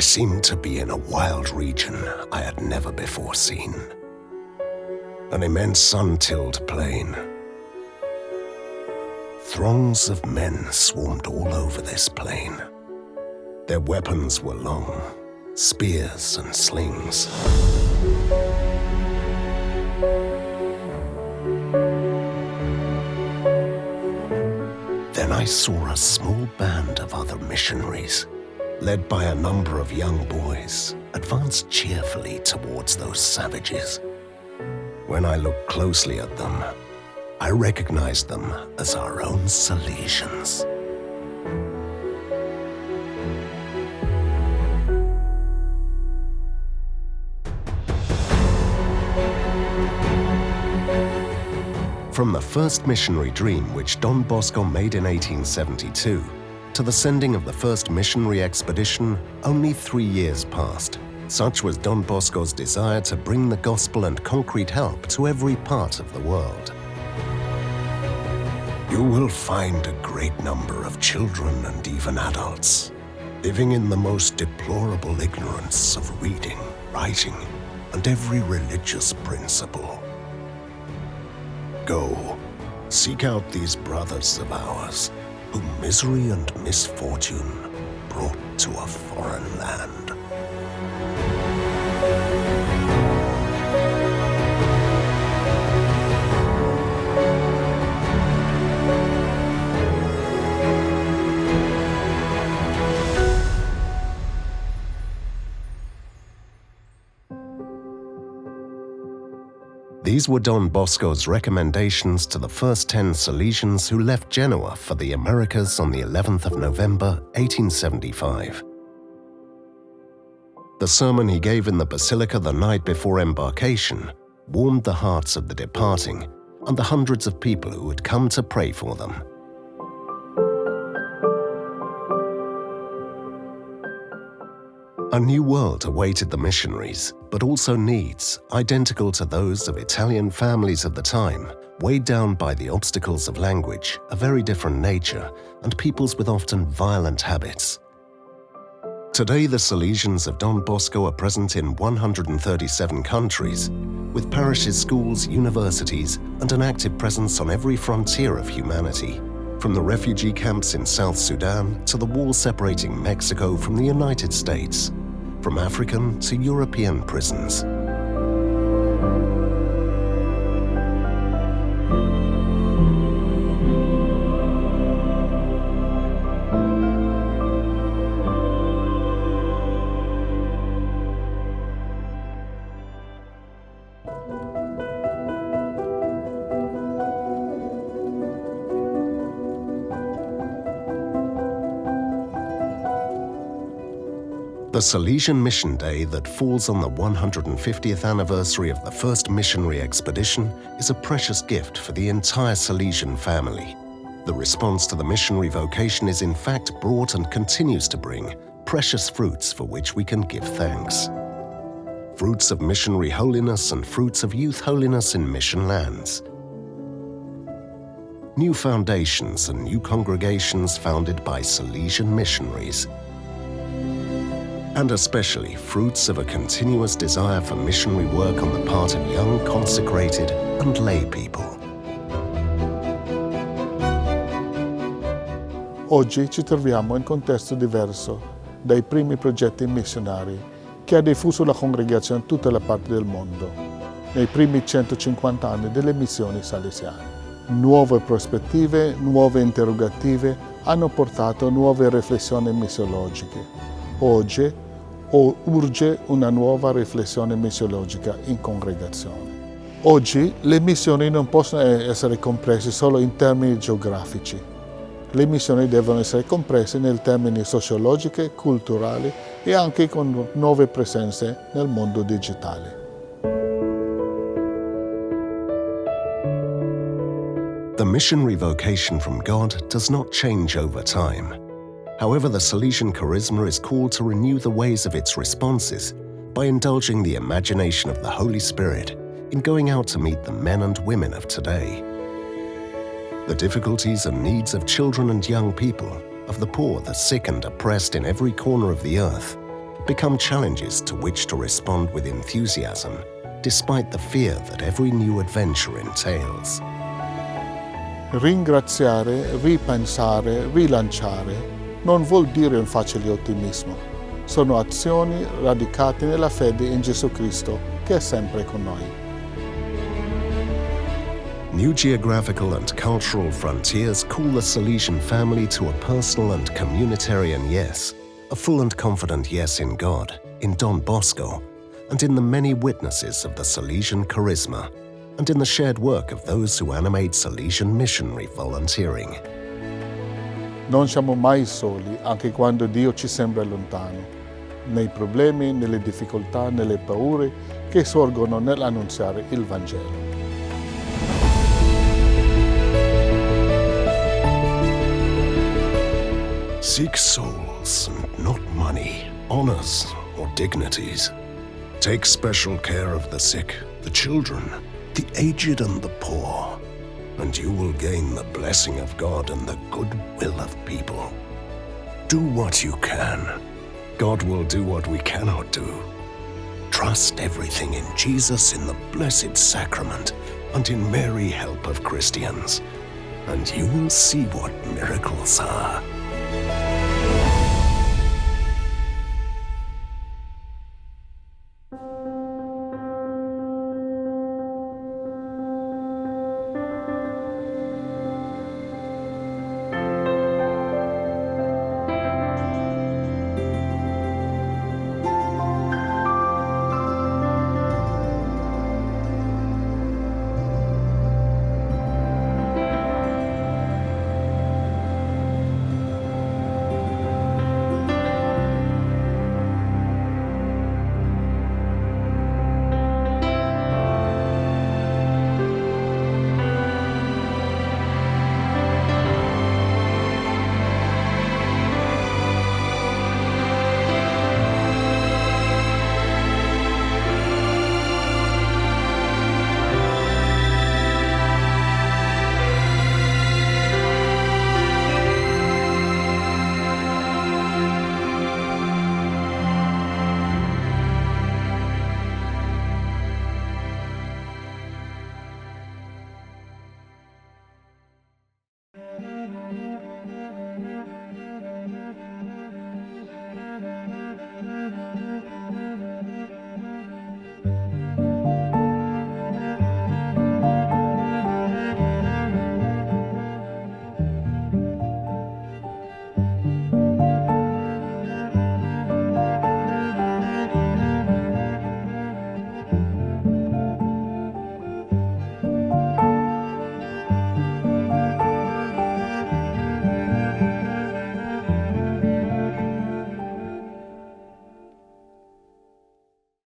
seemed to be in a wild region I had never before seen. An immense sun-tilled plain. Throngs of men swarmed all over this plain. Their weapons were long, spears and slings. Then I saw a small band of other missionaries, led by a number of young boys, advance cheerfully towards those savages. When I looked closely at them, I recognized them as our own Salesians. From the first missionary dream which Don Bosco made in 1872 to the sending of the first missionary expedition, only 3 years passed. Such was Don Bosco's desire to bring the gospel and concrete help to every part of the world. You will find a great number of children and even adults living in the most deplorable ignorance of reading, writing, and every religious principle. Go, seek out these brothers of ours, whom misery and misfortune brought to a foreign land. These were Don Bosco's recommendations to the first 10 Salesians who left Genoa for the Americas on the 11th of November, 1875. The sermon he gave in the Basilica the night before embarkation warmed the hearts of the departing and the hundreds of people who had come to pray for them. A new world awaited the missionaries, but also needs, identical to those of Italian families of the time, weighed down by the obstacles of language, a very different nature, and peoples with often violent habits. Today, the Salesians of Don Bosco are present in 137 countries, with parishes, schools, universities, and an active presence on every frontier of humanity, from the refugee camps in South Sudan to the wall separating Mexico from the United States, from African to European prisons. The Salesian Mission Day that falls on the 150th anniversary of the first missionary expedition is a precious gift for the entire Salesian family. The response to the missionary vocation is in fact brought and continues to bring precious fruits for which we can give thanks. Fruits of missionary holiness and fruits of youth holiness in mission lands. New foundations and new congregations founded by Salesian missionaries. And especially fruits of a continuous desire for missionary work on the part of young, consecrated and lay people. Oggi ci troviamo in un contesto diverso dai primi progetti missionari che ha diffuso la congregazione in tutte le parti del mondo, nei primi 150 anni delle missioni salesiane. Nuove prospettive, nuove interrogative hanno portato nuove riflessioni missiologiche. Oggi urge una nuova riflessione missiologica in congregazione. Oggi le missioni non possono essere comprese solo in termini geografici. Le missioni devono essere comprese nei termini sociologici, culturali e anche con nuove presenze nel mondo digitale. The missionary vocation from God does not change over time. However, the Salesian charisma is called to renew the ways of its responses by indulging the imagination of the Holy Spirit in going out to meet the men and women of today. The difficulties and needs of children and young people, of the poor, the sick and oppressed in every corner of the earth, become challenges to which to respond with enthusiasm, despite the fear that every new adventure entails. Ringraziare, ripensare, rilanciare non vuol dire un facile ottimismo. Sono azioni radicate nella fede in Gesù Cristo, che è sempre con noi. New geographical and cultural frontiers call the Salesian family to a personal and communitarian yes, a full and confident yes in God, in Don Bosco, and in the many witnesses of the Salesian charisma, and in the shared work of those who animate Salesian missionary volunteering. Non siamo mai soli, anche quando Dio ci sembra lontano, nei problemi, nelle difficoltà, nelle paure che sorgono nell'annunziare il Vangelo. Seek souls and not money, honors, or dignities. Take special care of the sick, the children, the aged and the poor, and you will gain the blessing of God and the goodwill of people. Do what you can. God will do what we cannot do. Trust everything in Jesus in the Blessed Sacrament and in Mary, help of Christians, and you will see what miracles are.